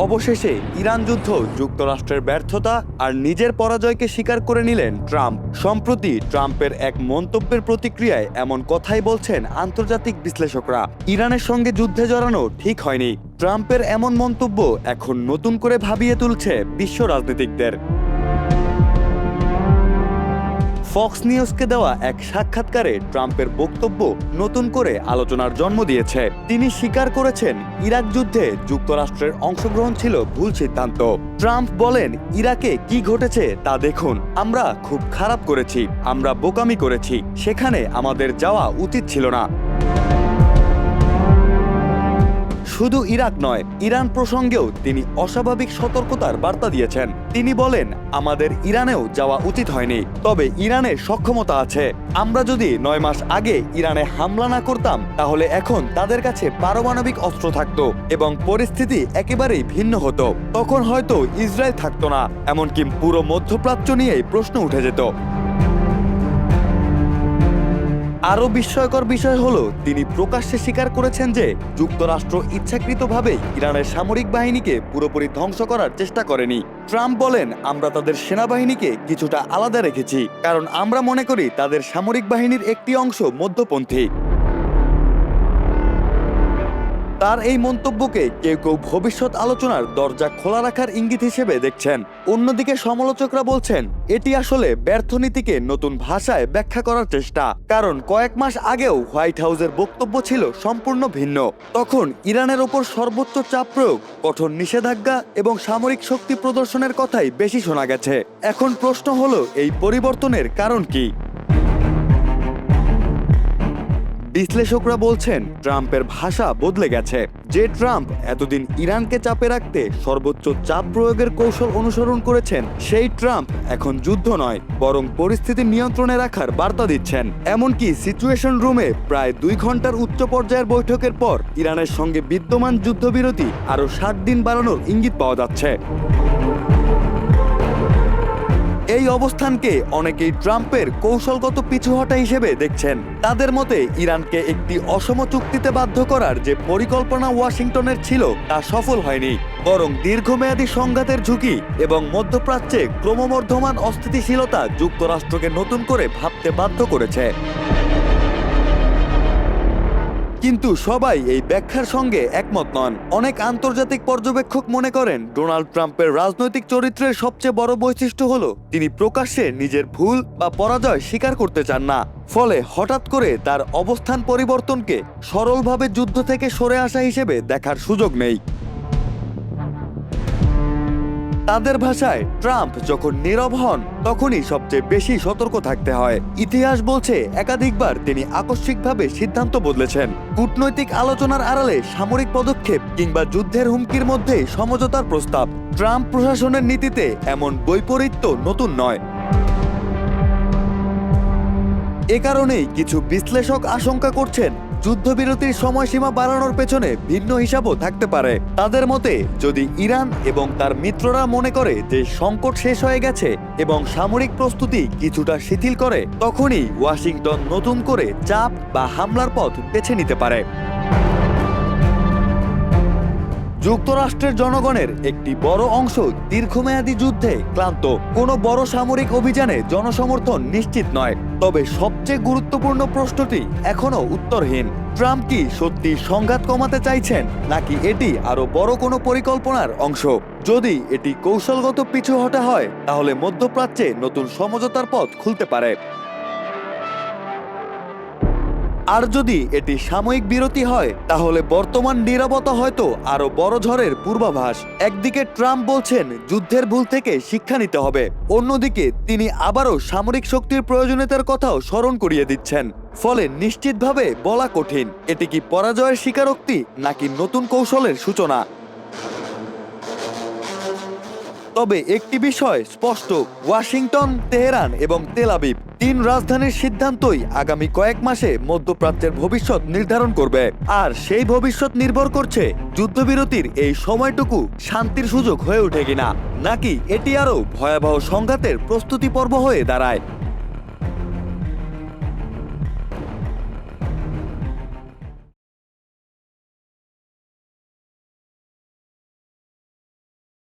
অবশেষে ইরান যুদ্ধ, যুক্তরাষ্ট্রের ব্যর্থতা আর নিজের পরাজয়কে স্বীকার করে নিলেন ট্রাম্প। সম্প্রতি ট্রাম্পের এক মন্তব্যের প্রতিক্রিয়ায় এমন কথাই বলছেন আন্তর্জাতিক বিশ্লেষকরা। ইরানের সঙ্গে যুদ্ধে জড়ানো ঠিক হয়নি। ট্রাম্পের এমন মন্তব্য এখন নতুন করে ভাবিয়ে তুলছে বিশ্ব রাজনীতিকদের। ফক্স নিউজকে দেওয়া এক সাক্ষাৎকারে ট্রাম্পের বক্তব্য নতুন করে আলোচনার জন্ম দিয়েছে। তিনি স্বীকার করেছেন, ইরাক যুদ্ধে যুক্তরাষ্ট্রের অংশগ্রহণ ছিল ভুল সিদ্ধান্ত। ট্রাম্প বলেন, ইরাকে কি ঘটেছে তা দেখুন, আমরা খুব খারাপ করেছি, আমরা বোকামি করেছি, সেখানে আমাদের যাওয়া উচিত ছিল না। শুধু ইরাক নয়, ইরান প্রসঙ্গেও তিনি অস্বাভাবিক সতর্কতার বার্তা দিয়েছেন। তিনি বলেন, আমাদের ইরানেও যাওয়া উচিত হয়নি, তবে ইরানের সক্ষমতা আছে। আমরা যদি 9 মাস আগে ইরানে হামলা না করতাম, তাহলে এখন তাদের কাছে পারমাণবিক অস্ত্র থাকতো এবং পরিস্থিতি একেবারেই ভিন্ন হতো। তখন হয়তো ইসরায়েল থাকতো না, এমনকি পুরো মধ্যপ্রাচ্য নিয়েই প্রশ্ন উঠে যেত। আরও বিস্ময়কর বিষয় হলো, তিনি প্রকাশ্যে স্বীকার করেছেন যে যুক্তরাষ্ট্র ইচ্ছাকৃতভাবে ইরানের সামরিক বাহিনীকে পুরোপুরি ধ্বংস করার চেষ্টা করেনি। ট্রাম্প বলেন, আমরা তাদের সেনাবাহিনীকে কিছুটা আলাদা রেখেছি, কারণ আমরা মনে করি তাদের সামরিক বাহিনীর একটি অংশ মধ্যপন্থী। তার এই মন্তব্যকে কেউ কেউ ভবিষ্যৎ আলোচনার দরজা খোলা রাখার ইঙ্গিত হিসেবে দেখছেন। অন্যদিকে সমালোচকরা বলছেন, এটি আসলে ব্যর্থ নীতিকে নতুন ভাষায় ব্যাখ্যা করার চেষ্টা। কারণ কয়েক মাস আগেও হোয়াইট হাউসের বক্তব্য ছিল সম্পূর্ণ ভিন্ন। তখন ইরানের ওপর সর্বোচ্চ চাপ প্রয়োগ, কঠোর নিষেধাজ্ঞা এবং সামরিক শক্তি প্রদর্শনের কথাই বেশি শোনা গেছে। এখন প্রশ্ন হলো, এই পরিবর্তনের কারণ কি? বিশ্লেষকরা বলছেন, ট্রাম্পের ভাষা বদলে গেছে। যে ট্রাম্প এতদিন ইরানকে চাপে রাখতে সর্বোচ্চ চাপ প্রয়োগের কৌশল অনুসরণ করেছেন, সেই ট্রাম্প এখন যুদ্ধ নয়, বরং পরিস্থিতি নিয়ন্ত্রণে রাখার বার্তা দিচ্ছেন। এমনকি সিচুয়েশন রুমে প্রায় 2 ঘন্টার উচ্চ পর্যায়ের বৈঠকের পর ইরানের সঙ্গে বিদ্যমান যুদ্ধবিরতি আরও 60 দিন বাড়ানোর ইঙ্গিত পাওয়া যাচ্ছে। এই অবস্থানকে অনেকেই ট্রাম্পের কৌশলগত পিছুহটা হিসেবে দেখছেন। তাদের মতে, ইরানকে একটি অসম চুক্তিতে বাধ্য করার যে পরিকল্পনা ওয়াশিংটনের ছিল, তা সফল হয়নি, বরং দীর্ঘমেয়াদী সংঘাতের ঝুঁকি এবং মধ্যপ্রাচ্যে ক্রমবর্ধমান অস্থিতিশীলতা যুক্তরাষ্ট্রকে নতুন করে ভাবতে বাধ্য করেছে। কিন্তু সবাই এই ব্যাখ্যার সঙ্গে একমত নন। অনেক আন্তর্জাতিক পর্যবেক্ষক মনে করেন, ডোনাল্ড ট্রাম্পের রাজনৈতিক চরিত্রের সবচেয়ে বড় বৈশিষ্ট্য হলো তিনি প্রকাশ্যে নিজের ভুল বা পরাজয় স্বীকার করতে চান না। ফলে হঠাৎ করে তার অবস্থান পরিবর্তনকে সরলভাবে যুদ্ধ থেকে সরে আসা হিসেবে দেখার সুযোগ নেই। তাদের ভাষায়, ট্রাম্প যখন নীরব হন, তখনই সবচেয়ে বেশি সতর্ক থাকতে হয়। ইতিহাস বলছে, একাধিকবার তিনি আকস্মিকভাবে সিদ্ধান্ত বদলেছেন। কূটনৈতিক আলোচনার আড়ালে সামরিক পদক্ষেপ কিংবা যুদ্ধের হুমকির মধ্যে সমঝোতার প্রস্তাব। ট্রাম্প প্রশাসনের নীতিতে এমন বৈপরীত্য নতুন নয়। এ কারণেই কিছু বিশ্লেষক আশঙ্কা করছেন, যুদ্ধবিরতির সময়সীমা বাড়ানোর পেছনে ভিন্ন হিসাবও থাকতে পারে। তাদের মতে, যদি ইরান এবং তার মিত্ররা মনে করে যে সংকট শেষ হয়ে গেছে এবং সামরিক প্রস্তুতি কিছুটা শিথিল করে, তখনই ওয়াশিংটন নতুন করে চাপ বা হামলার পথ বেছে নিতে পারে। যুক্তরাষ্ট্রের জনগণের একটি বড় অংশ দীর্ঘমেয়াদী যুদ্ধে ক্লান্ত। কোনো বড় সামরিক অভিযানে জনসমর্থন নিশ্চিত নয়। তবে সবচেয়ে গুরুত্বপূর্ণ প্রশ্নটি এখনো উত্তরহীন। ট্রাম্প কি সত্যি সংঘাত কমাতে চাইছেন, নাকি এটি আরো বড় কোনো পরিকল্পনার অংশ? যদি এটি কৌশলগত পিছুহটা হয়, তাহলে মধ্যপ্রাচ্যে নতুন সমঝোতার পথ খুলতে পারে। আর যদি এটি সাময়িক বিরতি হয়, তাহলে বর্তমান নীরবতা হয়তো আরো বড় ঝড়ের পূর্বাভাস। একদিকে ট্রাম্প বলছেন, যুদ্ধের ভুল থেকে শিক্ষা নিতে হবে। অন্যদিকে তিনি আবারও সামরিক শক্তির প্রয়োজনীয়তার কথাও স্মরণ করিয়ে দিচ্ছেন। ফলে নিশ্চিতভাবে বলা কঠিন, এটি কি পরাজয়ের স্বীকারোক্তি নাকি নতুন কৌশলের সূচনা। তবে একটি বিষয় স্পষ্ট, ওয়াশিংটন, তেহরান এবং তেল আবিব, 3 রাজধানীর সিদ্ধান্তই আগামী কয়েক মাসে মধ্যপ্রাচ্যের ভবিষ্যৎ নির্ধারণ করবে। আর সেই ভবিষ্যৎ নির্ভর করছে যুদ্ধবিরতির এই সময়টুকু শান্তির সুযোগ হয়ে ওঠে কিনা, নাকি এটি আরও ভয়াবহ সংঘাতের প্রস্তুতি পর্ব হয়ে দাঁড়ায়।